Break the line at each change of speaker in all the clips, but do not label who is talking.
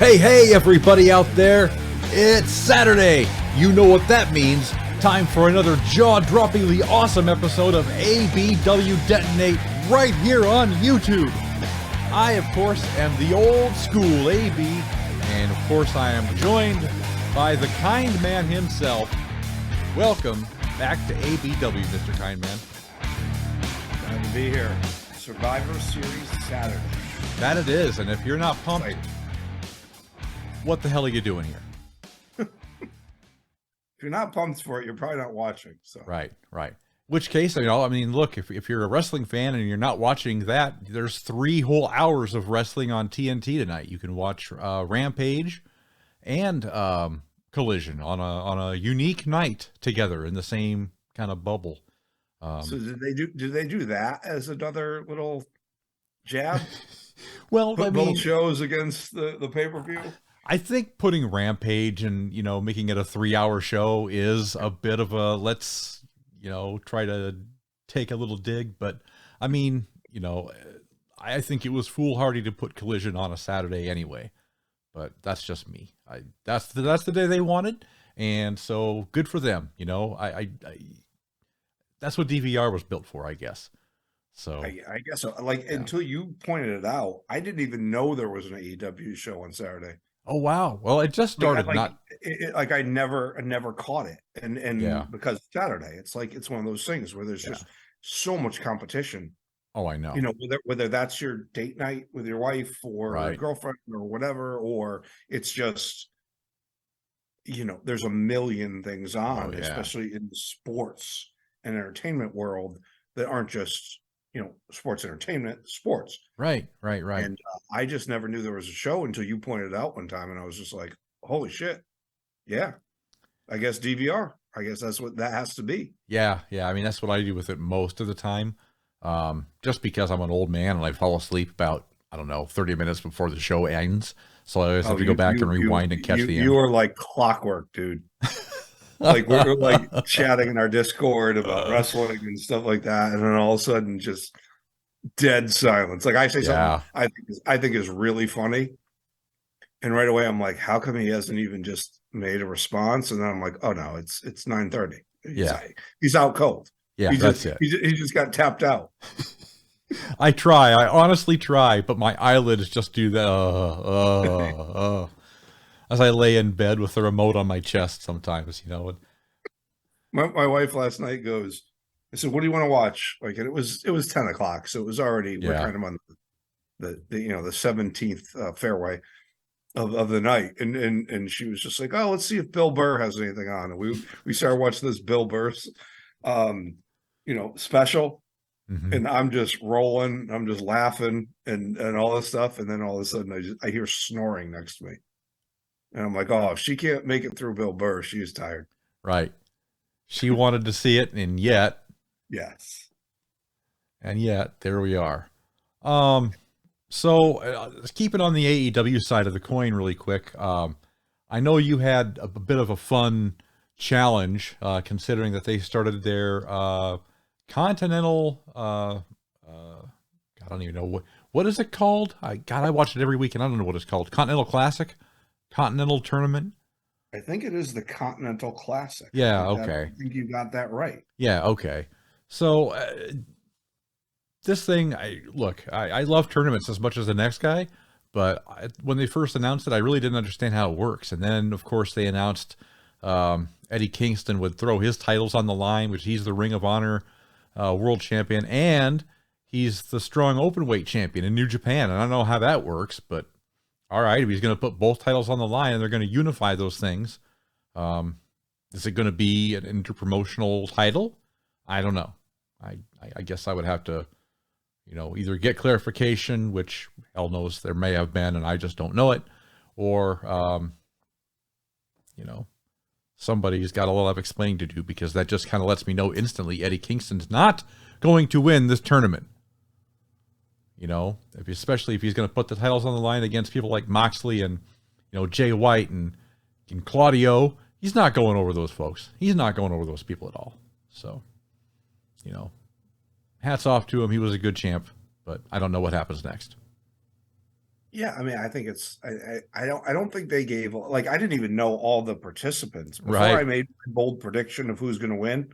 Hey, everybody out there. It's Saturday. You know what that means. Time for another jaw-droppingly awesome episode of ABW Detonate right here on YouTube. I, of course, am the old school AB, and of course I am joined by the kind man himself. Welcome back to ABW, Mr. Kind Man.
Glad to be here. Survivor Series Saturday.
That it is, and if you're not pumped, what the hell are you doing here?
If you're not pumped for it, you're probably not watching. So
Right. Which case, look, if you're a wrestling fan and you're not watching that, there's 3 whole hours of wrestling on TNT tonight. You can watch Rampage and Collision on a unique night together in the same kind of bubble.
So did they do that as another little jab?
Well,
Put both shows against the pay-per-view.
I think putting Rampage and, making it a 3-hour show is a bit of a let's, try to take a little dig. But I mean, I think it was foolhardy to put Collision on a Saturday anyway. But that's just me. That's the day they wanted. And so good for them. That's what DVR was built for, I guess. So
I guess so. Until you pointed it out, I didn't even know there was an AEW show on Saturday.
Oh wow! Well, it just started.
I never caught it, and because it's Saturday, it's one of those things where there's just so much competition.
Oh, I know.
Whether that's your date night with your wife or
right.
girlfriend or whatever, or it's just there's a million things on, especially in the sports and entertainment world that aren't just sports entertainment, sports.
Right.
And I just never knew there was a show until you pointed it out one time, and I was just like, holy shit. Yeah. I guess DVR. I guess that's what that has to be.
Yeah. I mean, that's what I do with it most of the time. Just because I'm an old man and I fall asleep about, 30 minutes before the show ends. So I always have to go back and rewind and catch the end.
You are like clockwork, dude. We're like chatting in our Discord about wrestling and stuff like that, and then all of a sudden, just dead silence. Like I say something I think is really funny, and right away I'm like, how come he hasn't even just made a response? And then I'm like, oh no, it's 9:30. He's out cold.
Yeah, that's it.
He just got tapped out.
I honestly try, but my eyelids just do that. As I lay in bed with the remote on my chest sometimes,
My wife last night goes, I said, what do you want to watch? And it was 10 o'clock. So it was already, we're kind of on the 17th fairway of the night. And she was just like, oh, let's see if Bill Burr has anything on. And we started watching this Bill Burr, special. Mm-hmm. And I'm just rolling. I'm just laughing and all this stuff. And then all of a sudden I hear snoring next to me. And I'm like, oh, if she can't make it through Bill Burr, she's tired.
Right. She wanted to see it, and yet.
Yes.
And yet, there we are. So, keeping on the AEW side of the coin really quick, I know you had a bit of a fun challenge, considering that they started their Continental, I don't even know, what is it called? I watch it every week, and I don't know what it's called. Continental Classic? Continental Tournament?
I think it is the Continental Classic.
Yeah, okay.
I think you got that right.
Yeah, okay. So, this thing, I love tournaments as much as the next guy, but when they first announced it, I really didn't understand how it works. And then, of course, they announced Eddie Kingston would throw his titles on the line, which he's the Ring of Honor world champion, and he's the strong openweight champion in New Japan. And I don't know how that works, but all right, if he's going to put both titles on the line and they're going to unify those things, is it going to be an interpromotional title? I don't know. I guess I would have to, either get clarification, which hell knows there may have been, and I just don't know it, or, somebody's got a lot of explaining to do, because that just kind of lets me know instantly Eddie Kingston's not going to win this tournament. Especially if he's going to put the titles on the line against people like Moxley and, Jay White and Claudio. He's not going over those folks. He's not going over those people at all. So, hats off to him. He was a good champ, but I don't know what happens next.
Yeah, I mean, I think it's I don't think they gave, like, I didn't even know all the participants before I
Right.
made my bold prediction of who's going to win.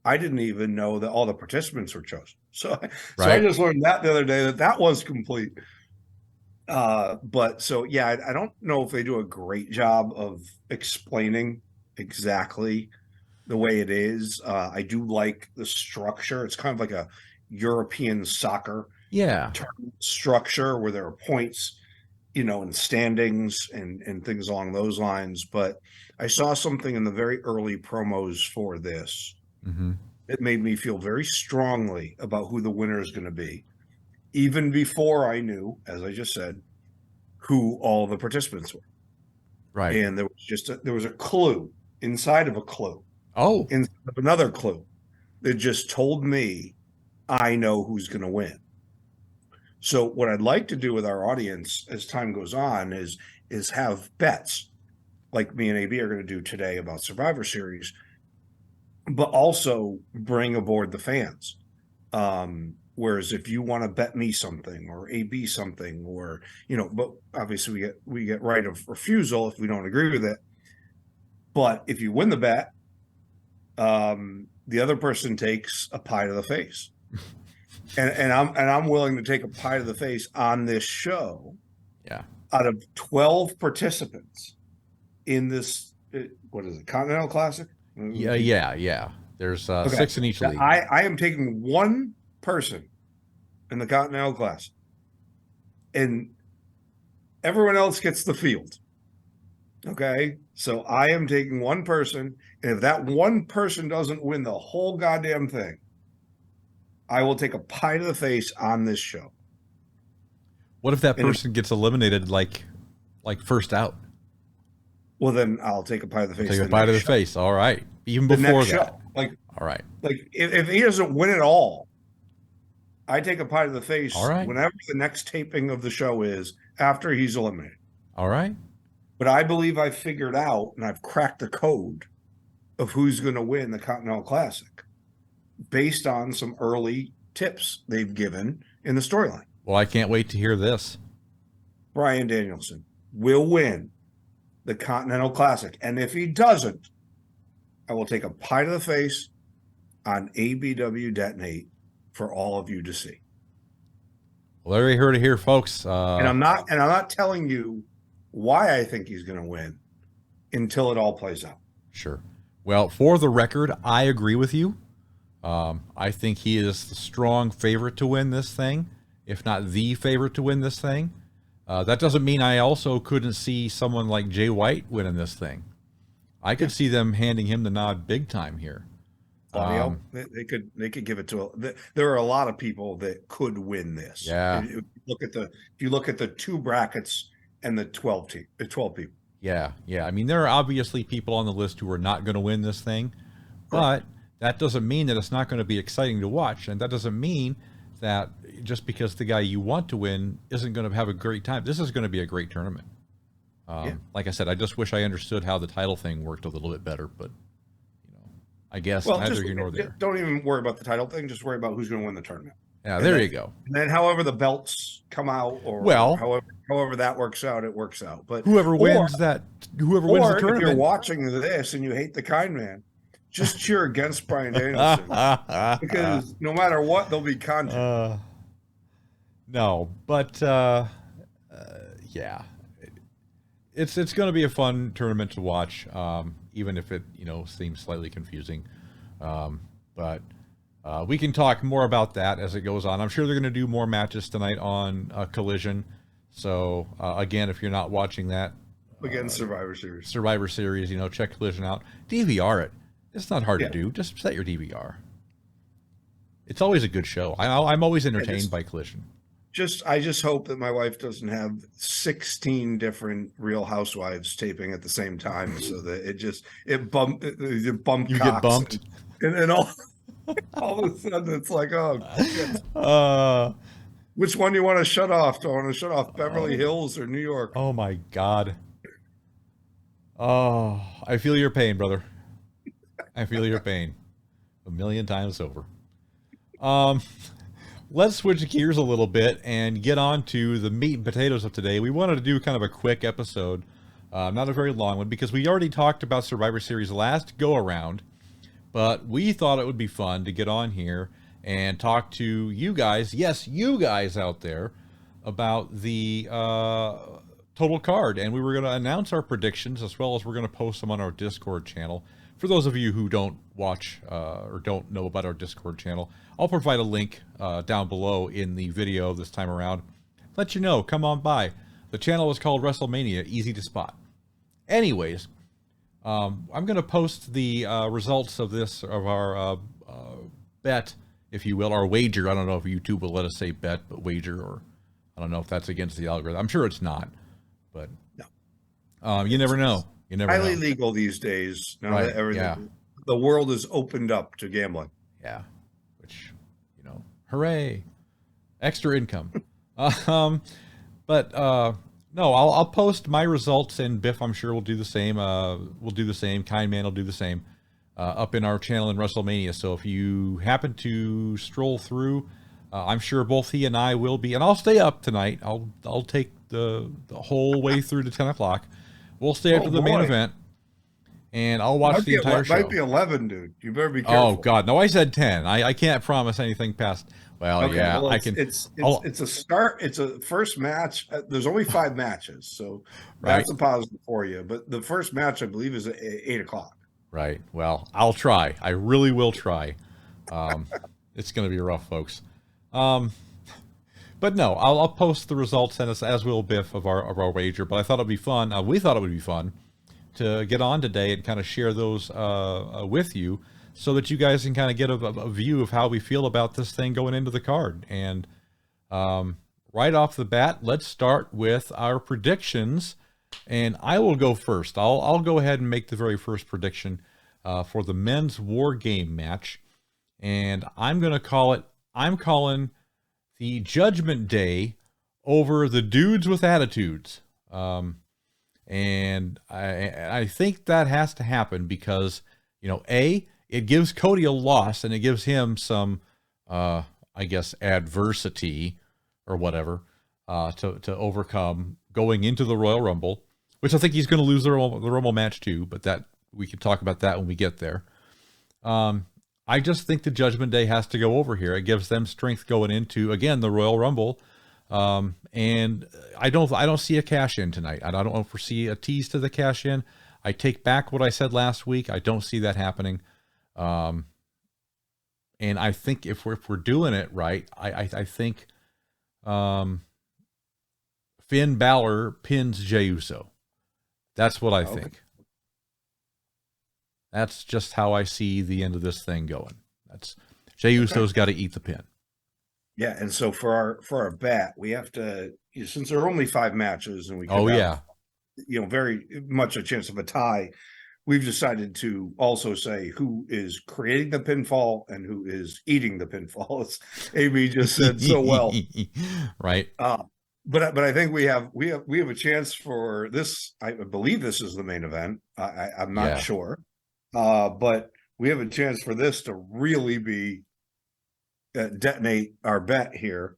I didn't even know that all the participants were chosen. So I
Right.
just learned that the other day that that was complete. But so yeah, I don't know if they do a great job of explaining exactly the way it is. I do like the structure. It's kind of like a European soccer
Yeah.
tournament structure where there are points, and standings and things along those lines. But I saw something in the very early promos for this.
Mm-hmm.
It made me feel very strongly about who the winner is going to be, even before I knew, as I just said, who all the participants were.
Right.
And there was a clue inside of a clue,
Oh.
inside of another clue that just told me I know who's going to win. So what I'd like to do with our audience as time goes on is have bets like me and AB are going to do today about Survivor Series, but also bring aboard the fans. Whereas if you want to bet me something or AB something, or but obviously we get right of refusal if we don't agree with it. But if you win the bet, the other person takes a pie to the face. And I'm willing to take a pie to the face on this show
Yeah.
out of 12 participants in this, what is it, Continental Classic?
Yeah. Yeah. Yeah. There's
Okay.
6 in each league.
I am taking one person in the Continental Classic, and everyone else gets the field. Okay. So I am taking one person, and if that one person doesn't win the whole goddamn thing, I will take a pie to the face on this show.
What if that
And if,
person gets eliminated like first out?
well, then I'll take a pie to the face
Take a
the
bite to
next
the
show.
face. All right. Even
The
before
next
that.
show.
All right.
Like if he doesn't win it all, I take a pie to the
All
face
right.
whenever the next taping of the show is after he's eliminated.
All right.
But I believe I've figured out and I've cracked the code of who's going to win the Continental Classic based on some early tips they've given in the storyline.
Well, I can't wait to hear this.
Bryan Danielson will win the Continental Classic. And if he doesn't, I will take a pie to the face on ABW Detonate for all of you to see.
Well, there you heard it here, folks.
And I'm not telling you why I think he's going to win until it all plays out.
Sure. Well, for the record, I agree with you. I think he is the strong favorite to win this thing, if not the favorite to win this thing. That doesn't mean I also couldn't see someone like Jay White winning this thing. I could see them handing him the nod big time here.
Claudio, they could give it to there are a lot of people that could win this.
Yeah.
If you look at the two brackets and the 12 people.
Yeah. I mean, there are obviously people on the list who are not going to win this thing, but that doesn't mean that it's not going to be exciting to watch, and that doesn't mean that just because the guy you want to win isn't going to have a great time. This is going to be a great tournament. Like I said, I just wish I understood how the title thing worked a little bit better, but I guess neither here nor there.
Don't even worry about the title thing. Just worry about who's going to win the tournament.
Yeah, there you go.
And then however the belts come out, or however that works out, it works out. But
whoever wins the tournament.
If you're watching this and you hate the Kind Man, just cheer against Bryan Danielson because no matter what, there'll be content.
No, but yeah, it's going to be a fun tournament to watch, even if it seems slightly confusing. But we can talk more about that as it goes on. I'm sure they're going to do more matches tonight on Collision. So again, if you're not watching that,
again, Survivor Series,
check Collision out. DVR it. It's not hard to do. Just set your DVR. It's always a good show. I'm always entertained by Collision.
I just hope that my wife doesn't have 16 different Real Housewives taping at the same time, so that it bump
you get bumped,
and then all of a sudden it's like, oh shit. Which one do you want to shut off? Do I want to shut off Beverly Hills or New York?
Oh my God. Oh, I feel your pain, brother. I feel your pain 1,000,000 times over. let's switch gears a little bit and get on to the meat and potatoes of today. We wanted to do kind of a quick episode, not a very long one, because we already talked about Survivor Series last go around, but we thought it would be fun to get on here and talk to you guys, yes, you guys out there, about the total card. And we were going to announce our predictions, as well as we're going to post them on our Discord channel. For those of you who don't watch or don't know about our Discord channel, I'll provide a link down below in the video this time around. Let you know, come on by. The channel is called WrestleMania, easy to spot. Anyways, I'm going to post the results of our bet, if you will, our wager. I don't know if YouTube will let us say bet, but wager, or I don't know if that's against the algorithm. I'm sure it's not, but
no.
You never know. You never
highly
know.
legal these days. Now
right.
that everything,
yeah.
the world is opened up to gambling.
Yeah. Which, hooray. Extra income. But no, I'll post my results, and Biff, I'm sure, will do the same. We'll do the same. Kind Man will do the same up in our channel in WrestleMania. So if you happen to stroll through, I'm sure both he and I will be, and I'll stay up tonight. I'll take the whole way through to 10 o'clock. We'll stay after the main event, and I'll watch the entire show.
Might be 11, dude. You better be careful.
Oh God, no! I said 10. I can't promise anything past. Well, okay, yeah, well, I can.
It's a start. It's a first match. There's only 5 matches, so that's a positive for you. But the first match, I believe, is at 8 o'clock.
Right. Well, I'll try. I really will try. It's going to be rough, folks. But no, I'll post the results, and as will Biff, of our wager. But I thought it'd be fun. We thought it would be fun to get on today and kind of share those with you, so that you guys can kind of get a view of how we feel about this thing going into the card. And right off the bat, let's start with our predictions. And I will go first. I'll go ahead and make the very first prediction for the men's War Game match, and I'm going to call it. I'm calling the Judgment Day over the Dudes with Attitudes. And I think that has to happen because, it gives Cody a loss, and it gives him some, I guess, adversity or whatever to overcome going into the Royal Rumble, which I think he's going to lose the Rumble match too, but that we can talk about that when we get there. I just think the Judgment Day has to go over here. It gives them strength going into, again, the Royal Rumble. And I don't see a cash in tonight. I don't foresee a tease to the cash in. I take back what I said last week. I don't see that happening. And I think if we're doing it right, I think Finn Balor pins Jey Uso. That's what I think. That's just how I see the end of this thing going. That's Jey Uso's got to eat the pin.
Yeah, and so for our bet, we have to, since there are only 5 matches, and we
have,
very much a chance of a tie. We've decided to also say who is creating the pinfall and who is eating the pinfall, as Amy just said so well.
Right.
But I think we have a chance for this. I believe this is the main event. I'm not sure, but we have a chance for this to really be detonate our bet here,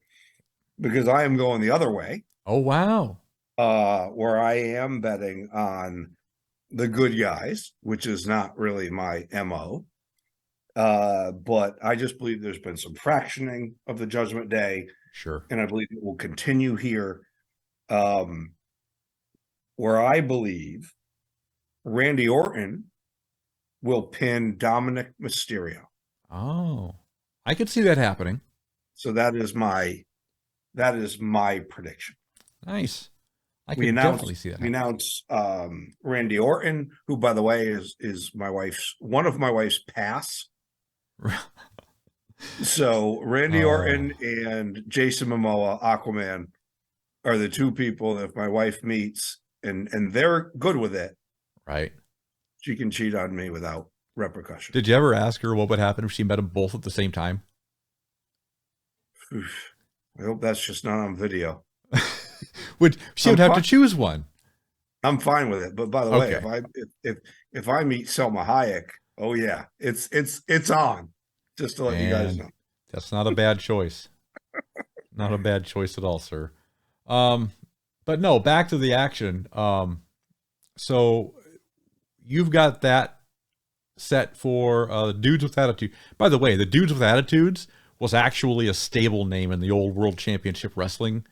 because I am going the other way.
Oh wow!
Where I am betting on the good guys, which is not really my MO. But I just believe there's been some fractioning of the Judgment Day.
Sure.
And I believe it will continue here. Where I believe Randy Orton will pin Dominic Mysterio.
Oh, I could see that happening.
So that is my prediction.
Nice. I can definitely see that.
We announce Randy Orton, who, by the way, is one of my wife's pass. So Randy Orton and Jason Momoa, Aquaman, are the 2 people that if my wife meets and they're good with it,
right,
she can cheat on me without repercussion.
Did you ever ask her what would happen if she met them both at the same time?
I hope that's just not on video.
She would have to choose one.
I'm fine with it. But by the way, if I meet Selma Hayek, oh yeah, it's on. Just to let you guys know.
That's not a bad choice. not a bad choice at all, sir. But no, back to the action. So you've got that set for Dudes with Attitude. By the way, the Dudes with Attitudes was actually a stable name in the old World Championship Wrestling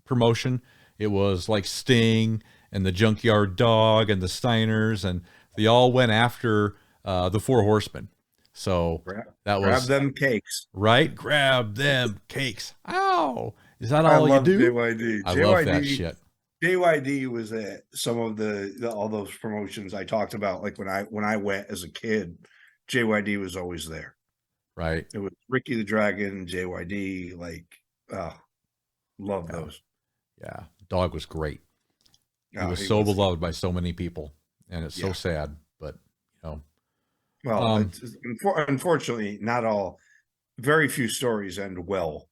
promotion. It was like Sting and the Junkyard Dog and the Steiners, and they all went after the Four Horsemen. So that was
grab them cakes,
right? Grab them cakes. Ow! Is that
I
all you
love
do?
JYD.
I love that shit.
JYD was at some of all those promotions I talked about. Like when I went as a kid, JYD was always there.
Right.
It was Ricky the Dragon, JYD. Like, love those.
Yeah, Dog was great. He was so beloved by so many people, and it's so sad. But you know,
well, unfortunately, not all. Very few stories end well.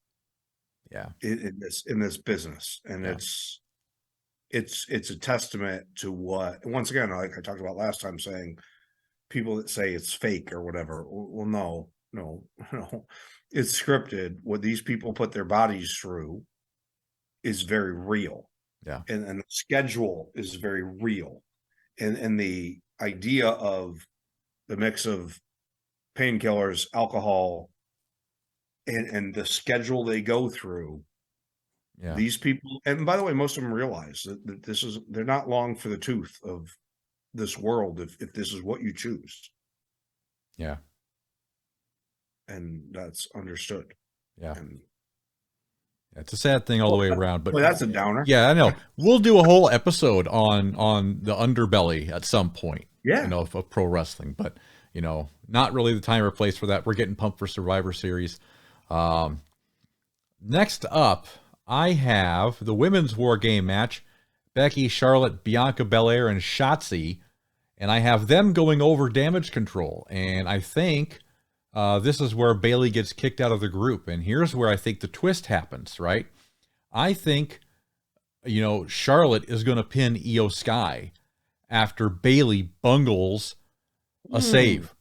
Yeah,
in this business, and it's a testament to what. Once again, like I talked about last time, saying people that say it's fake or whatever. Well, no, it's scripted. What these people put their bodies through is very real.
Yeah,
and the schedule is very real, and the idea of the mix of painkillers, alcohol, and the schedule they go through.
Yeah.
These people, and by the way, most of them realize that they're not long for the tooth of this world if this is what you choose.
Yeah.
And that's understood.
Yeah.
And
it's a sad thing all the way around, but
that's a downer.
Yeah, I know. We'll do a whole episode on the underbelly at some point.
Yeah.
You know, of pro wrestling, but you know, not really the time or place for that. We're getting pumped for Survivor Series. Next up, I have the women's war game match: Becky, Charlotte, Bianca Belair, and Shotzi, and I have them going over Damage Control. And I think this is where Bayley gets kicked out of the group. And here's where I think the twist happens. Right? I think, you know, Charlotte is going to pin Io Sky after Bayley bungles a save.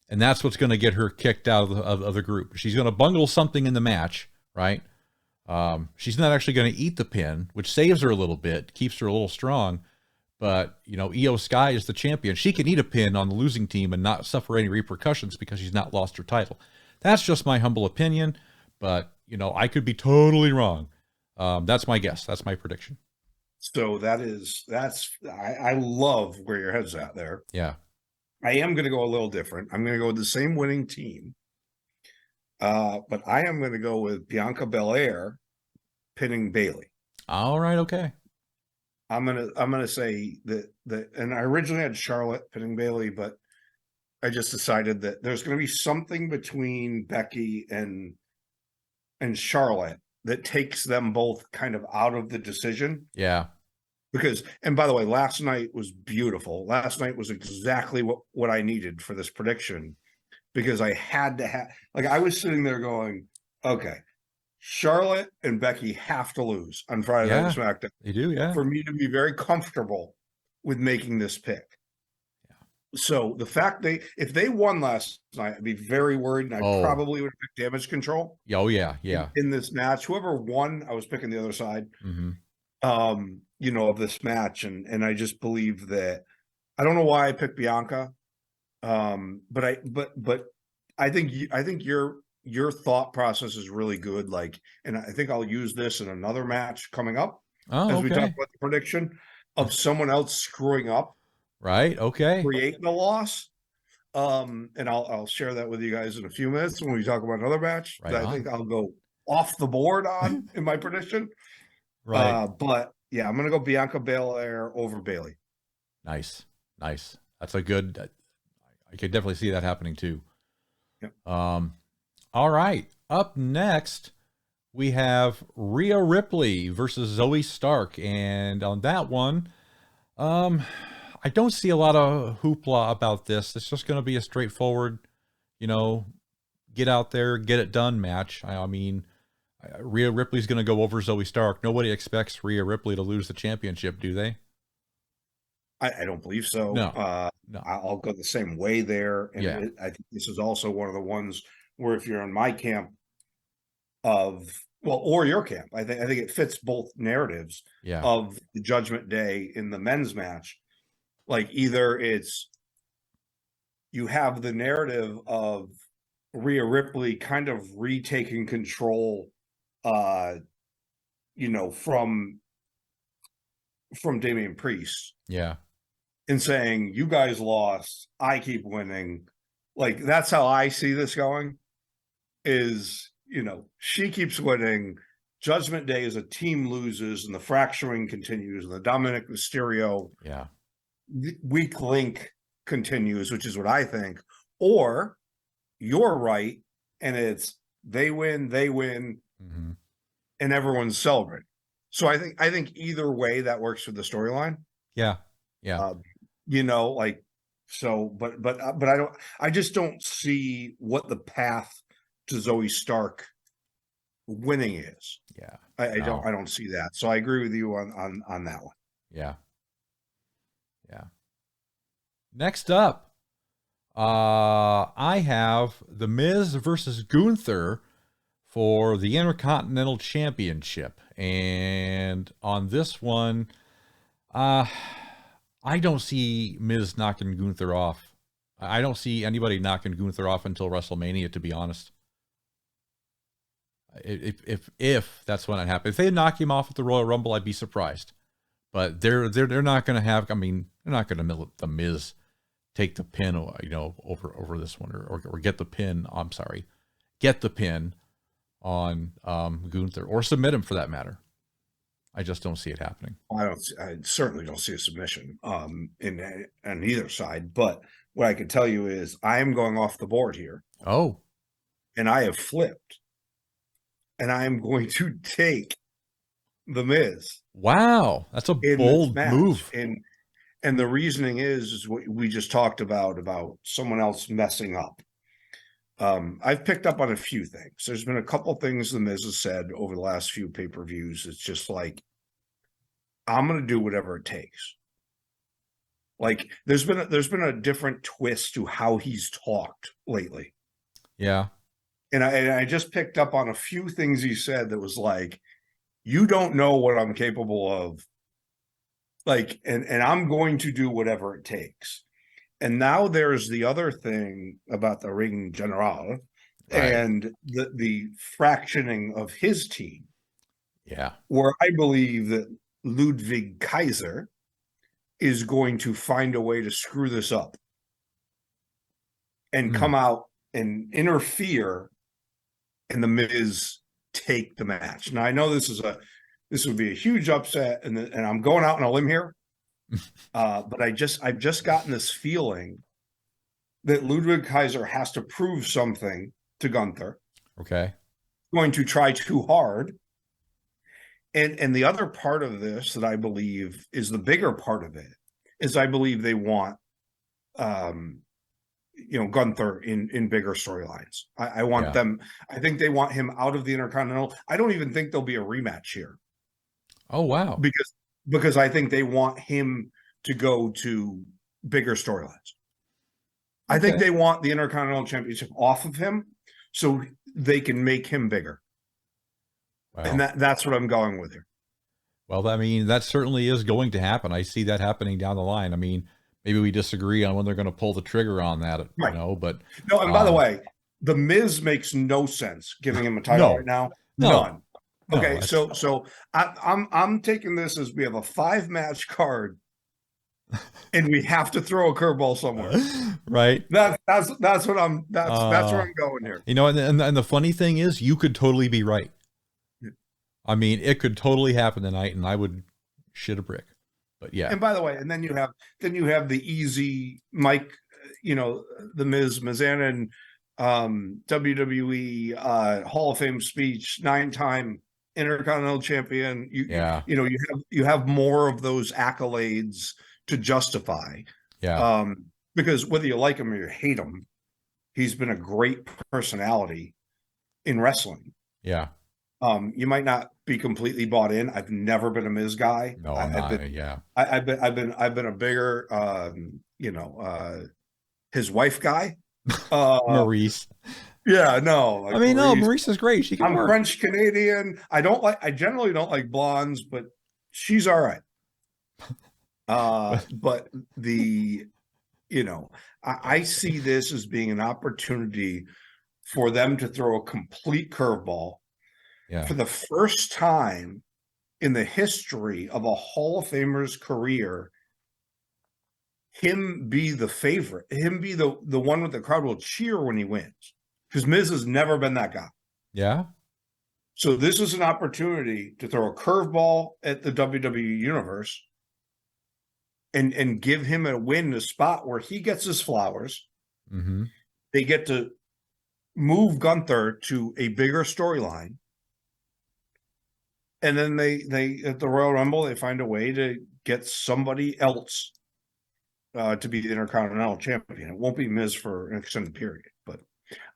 And that's what's going to get her kicked out of the group. She's going to bungle something in the match, right? She's not actually going to eat the pin, which saves her a little bit, keeps her a little strong. But, you know, Io Sky is the champion. She can eat a pin on the losing team and not suffer any repercussions because she's not lost her title. That's just my humble opinion. But, you know, I could be totally wrong. That's my guess. That's my prediction.
So I love where your head's at there.
Yeah.
I am going to go a little different. I'm going to go with the same winning team. But I am going to go with Bianca Belair pinning Bayley.
All right. Okay.
I'm gonna say that and I originally had Charlotte pinning Bayley, but I just decided that there's going to be something between Becky and Charlotte that takes them both kind of out of the decision.
Yeah.
Because, and by the way, last night was beautiful. Last night was exactly what I needed for this prediction, because I had to have, like, I was sitting there going, okay, Charlotte and Becky have to lose on Friday Night SmackDown.
They do, yeah.
For me to be very comfortable with making this pick. Yeah. So the fact if they won last night, I'd be very worried, and I probably would have picked Damage Control.
Oh, yeah, yeah.
In this match, whoever won, I was picking the other side.
Mm-hmm.
You know, of this match, and I just believe that, I don't know why I picked Bianca, but I think your thought process is really good. Like, and I think I'll use this in another match coming up as we talk about the prediction of someone else screwing up,
right? Okay,
creating a loss. And I'll share that with you guys in a few minutes when we talk about another match that I think I'll go off the board on in my prediction.
Right.
But yeah, I'm gonna go Bianca Belair over Bayley.
Nice. That's a good. I could definitely see that happening too.
Yep.
All right. Up next, we have Rhea Ripley versus Zoe Stark, and on that one, I don't see a lot of hoopla about this. It's just going to be a straightforward, you know, get out there, get it done match. I mean, Rhea Ripley's going to go over Zoe Stark. Nobody expects Rhea Ripley to lose the championship, do they?
I don't believe so.
No.
I'll go the same way there. And I think this is also one of the ones where, if you're in my camp of well, or your camp. I think it fits both narratives
Yeah.
of the Judgment Day in the men's match. Like either it's you have the narrative of Rhea Ripley kind of retaking control, uh, from Damian Priest
Yeah.
and saying, "You guys lost, I keep winning." Like that's how I see this going. Is she keeps winning. Judgment Day is a team loses and the fracturing continues and the Dominic Mysterio
Yeah.
weak link continues, which is what I think. Or you're right, and it's they win,
Mm-hmm.
and everyone's celebrating. So I think either way that works for the storyline.
Yeah. Yeah.
Like so, but I just don't see what the path to Zoe Stark winning is.
Yeah.
I
No.
don't see that. So I agree with you on that one.
Yeah. Yeah. Next up, I have The Miz versus Gunther for the Intercontinental Championship. And on this one, I don't see Miz knocking Gunther off. I don't see anybody knocking Gunther off until WrestleMania, to be honest. If that's when it happens. If they knock him off at the Royal Rumble, I'd be surprised. But they're not going to have. I mean, they're not going to the Miz take the pin, over this one, or get the pin. I'm sorry, get the pin on Gunther, or submit him for that matter. I just don't see it happening.
I certainly don't see a submission in on either side. But what I can tell you is I am going off the board here.
Oh,
and I have flipped, and I am going to take the Miz.
Wow, that's a bold move.
And the reasoning is what we just talked about someone else messing up. I've picked up on a few things. There's been a couple things the Miz has said over the last few pay-per-views. It's just like, I'm going to do whatever it takes. Like there's been a different twist to how he's talked lately.
Yeah.
And I just picked up on a few things he said that was like, you don't know what I'm capable of. Like, and I'm going to do whatever it takes. And now there's the other thing about the Ring General, right, and the fractioning of his team.
Yeah.
Where I believe that Ludwig Kaiser is going to find a way to screw this up and come out and interfere, and the Miz take the match. Now I know this would be a huge upset, and I'm going out on a limb here, but I've just gotten this feeling that Ludwig Kaiser has to prove something to Gunther.
Okay,
going to try too hard, and the other part of this that I believe is the bigger part of it is I believe they want Gunther in bigger storylines. I want them. I think they want him out of the Intercontinental. I don't even think there'll be a rematch here.
Oh wow!
Because I think they want him to go to bigger storylines. Okay. I think they want the Intercontinental Championship off of him so they can make him bigger. Wow. And that's what I'm going with here.
Well, I mean, that certainly is going to happen. I see that happening down the line. I mean, maybe we disagree on when they're going to pull the trigger on that, right. But
no. And by the way, the Miz makes no sense giving him a title right now. None. Okay, so I'm taking this as we have a 5-match card, and we have to throw a curveball somewhere.
Right.
That's what I'm. That's where I'm going here.
And the funny thing is, you could totally be right. I mean, it could totally happen tonight, and I would shit a brick. But yeah.
And by the way, and then you have the easy Mike, the Mizanin, WWE Hall of Fame speech, 9-time Intercontinental Champion. You have more of those accolades to justify.
Yeah.
Because whether you like him or you hate him, he's been a great personality in wrestling.
Yeah.
You might not be completely bought in. I've never been a Miz guy.
No, I'm not. Yeah.
I've been a bigger, his wife guy.
Maurice.
Yeah, no,
I
like
mean, no,
Maurice.
Maurice is great. She can
I'm
work.
French Canadian. I generally don't like blondes, but she's all right. But the, you know, I see this as being an opportunity for them to throw a complete curveball
Yeah.
for the first time in the history of a Hall of Famer's career. Him be the favorite, him be the one with the crowd will cheer when he wins, because Miz has never been that guy.
Yeah.
So this is an opportunity to throw a curveball at the WWE universe and give him a win in a spot where he gets his flowers.
Mm-hmm.
They get to move Gunther to a bigger storyline. And then they at the Royal Rumble, they find a way to get somebody else to be the Intercontinental Champion. It won't be Miz for an extended period, but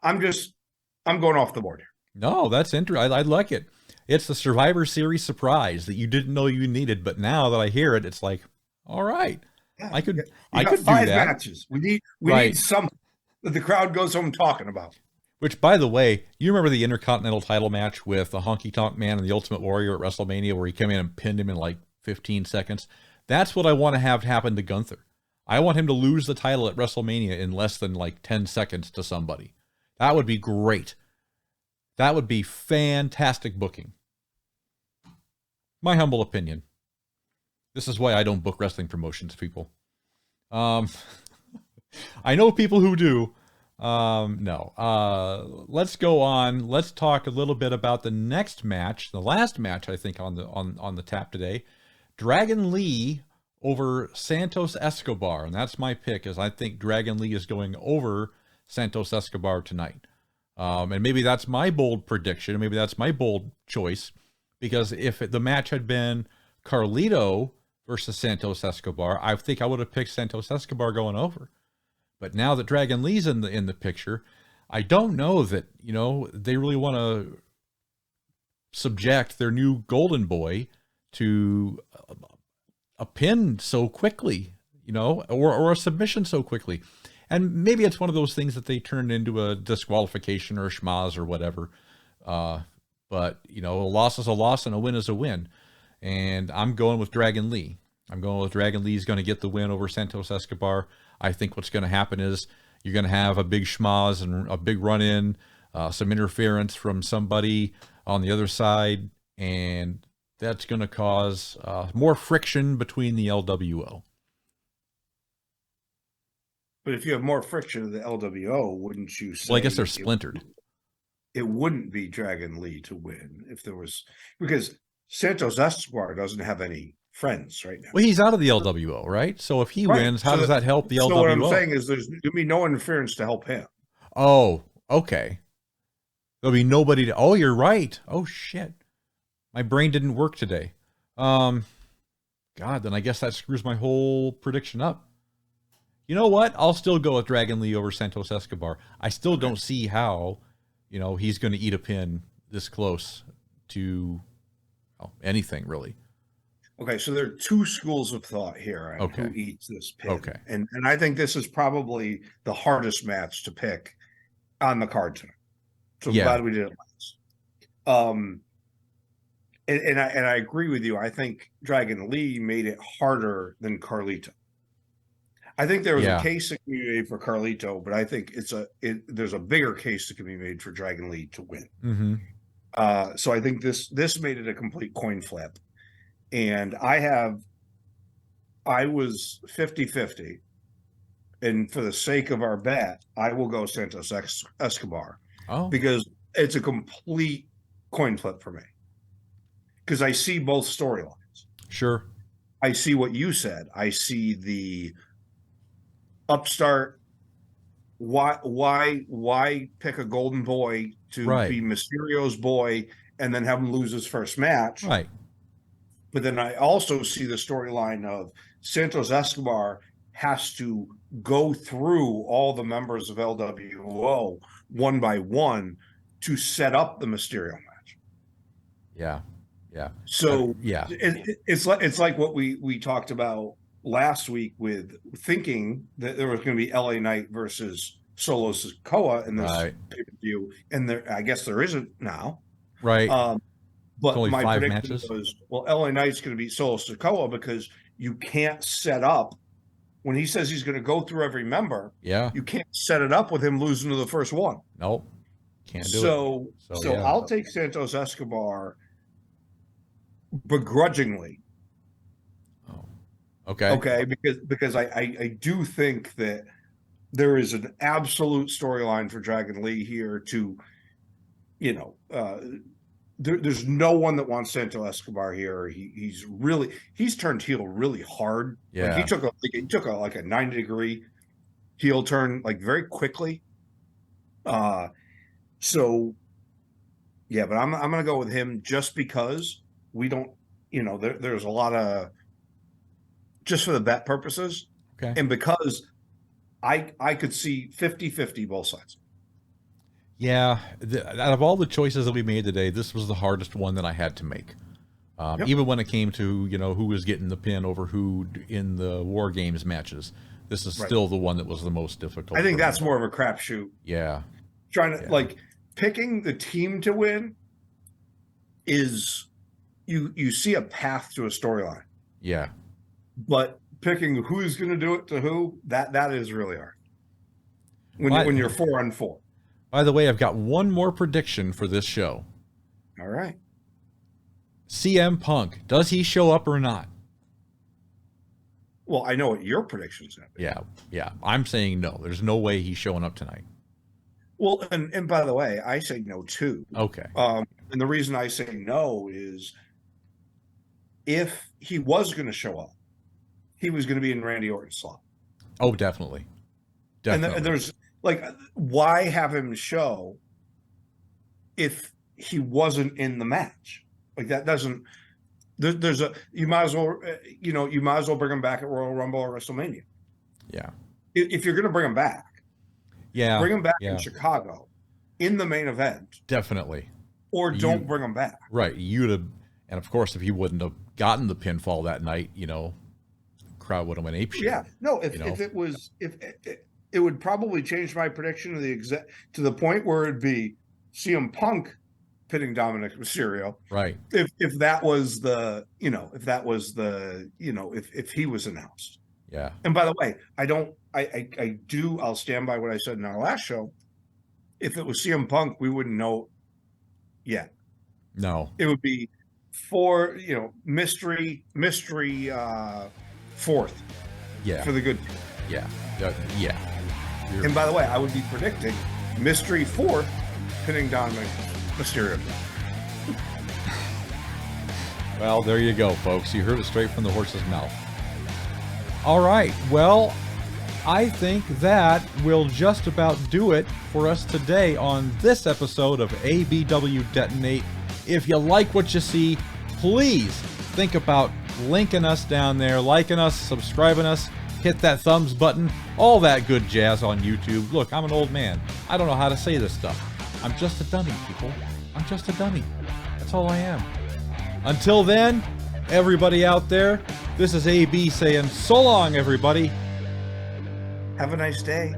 I'm going off the board here.
No, that's interesting. I like it. It's the Survivor Series surprise that you didn't know you needed, but now that I hear it, it's like, all right,
Yeah,
I could,
you
I
got
could do
five
that.
matches. We need
Right.
something that the crowd goes home talking about.
Which, by the way, you remember the Intercontinental title match with the Honky Tonk Man and the Ultimate Warrior at WrestleMania, where he came in and pinned him in like 15 seconds? That's what I want to have happen to Gunther. I want him to lose the title at WrestleMania in less than like 10 seconds to somebody. That would be great. That would be fantastic booking. My humble opinion. This is why I don't book wrestling promotions, people. Um, I know people who do. No. Let's go on. Let's talk a little bit about the next match, the last match I think on the tap today. Dragon Lee over Santos Escobar, and that's my pick. Is I think Dragon Lee is going over Santos Escobar tonight. And maybe that's my bold prediction. Maybe that's my bold choice, because if the match had been Carlito versus Santos Escobar, I think I would have picked Santos Escobar going over. But now that Dragon Lee's in the picture, I don't know that, they really want to subject their new golden boy to a pin so quickly, or a submission so quickly. And maybe it's one of those things that they turn into a disqualification or a schmaz or whatever. But, a loss is a loss and a win is a win. And I'm going with Dragon Lee. I'm going with Dragon Lee's going to get the win over Santos Escobar. I think what's going to happen is you're going to have a big schmaz and a big run-in, some interference from somebody on the other side, and that's going to cause more friction between the LWO.
But if you have more friction of the LWO, wouldn't you say?
Well, I guess they're splintered.
It wouldn't be Dragon Lee to win if there was, because Santos Escobar doesn't have any friends right now.
Well, he's out of the LWO, right? So if he wins, how does that help the LWO?
So what I'm saying is there's going to be no interference to help him.
Oh, okay. There'll be nobody to... Oh, you're right. Oh, shit. My brain didn't work today. God, then I guess that screws my whole prediction up. You know what? I'll still go with Dragon Lee over Santos Escobar. I still don't see how, he's going to eat a pin this close to anything, really.
Okay, so there are two schools of thought here on who eats this pin.
Okay.
And I think this is probably the hardest match to pick on the card tonight. So I'm glad we did it last. And I agree with you. I think Dragon Lee made it harder than Carlito. I think there was a case that can be made for Carlito, but I think there's a bigger case that can be made for Dragon Lee to win.
Mm-hmm.
So I think this made it a complete coin flip. And I was 50-50. And for the sake of our bet, I will go Santos Escobar.
Oh.
Because it's a complete coin flip for me. Because I see both storylines.
Sure.
I see what you said. I see the upstart. Why pick a golden boy to be Mysterio's boy and then have him lose his first match?
Right.
But then I also see the storyline of Santos Escobar has to go through all the members of LWO one by one to set up the Mysterio match.
Yeah. Yeah.
So it's like what we talked about last week with thinking that there was going to be LA Knight versus Solo Sikoa in this
Right.
pay-per-view, and I guess there isn't now.
Right.
But
only
my
5
prediction
matches.
was, well, LA Knight's going to beat Solo Sikoa because you can't set up when he says he's going to go through every member.
Yeah.
You can't set it up with him losing to the first one.
Nope. Can't do it.
So I'll take Santos Escobar begrudgingly.
Oh. Okay.
Okay, because I do think that there is an absolute storyline for Dragon Lee here to, you know, there's no one that wants Santos Escobar here. He's turned heel really hard.
Yeah.
Like he took a 90-degree heel turn like very quickly. So yeah, but I'm gonna go with him just because we don't, you know, there's a lot of, just for the bet purposes.
Okay.
And because I could see 50-50 both sides.
Yeah, out of all the choices that we made today, this was the hardest one that I had to make.
Yep.
Even when it came to, you know, who was getting the pin over who in the War Games matches, this is still the one that was the most difficult.
I think that's more of a crapshoot.
Yeah.
Trying to like picking the team to win is you see a path to a storyline.
Yeah.
But picking who's going to do it to who, that is really hard. When you're 4-on-4.
By the way, I've got one more prediction for this show.
All right.
CM Punk, does he show up or not?
Well, I know what your prediction's going to be.
Yeah. I'm saying no. There's no way he's showing up tonight.
Well, and by the way, I say no too.
Okay.
And the reason I say no is if he was going to show up, he was going to be in Randy Orton's slot.
Oh, definitely.
And there's like, why have him show if he wasn't in the match? Like that doesn't. You might as well bring him back at Royal Rumble or WrestleMania.
Yeah.
If you're going to bring him back, bring him back in Chicago in the main event.
Definitely.
Or don't bring him back.
Right. And of course, if he wouldn't have gotten the pinfall that night, you know, crowd would have went apeshit.
Yeah. No. If it would probably change my prediction to the point where it'd be CM Punk pitting Dominic Mysterio.
Right.
If that was if he was announced.
Yeah.
And by the way, I'll stand by what I said in our last show. If it was CM Punk, we wouldn't know yet.
No.
It would be mystery fourth.
Yeah.
For the good.
Yeah.
And by the way, I would be predicting mystery fourth pinning Dominic Mysterio.
Well, there you go, folks. You heard it straight from the horse's mouth. All right. Well, I think that will just about do it for us today on this episode of ABW Detonate. If you like what you see, please think about linking us down there, liking us, subscribing us, hit that thumbs button, all that good jazz on YouTube. Look, I'm an old man. I don't know how to say this stuff. I'm just a dummy, people. I'm just a dummy. That's all I am. Until then, everybody out there, this is AB saying so long, everybody.
Have a nice day.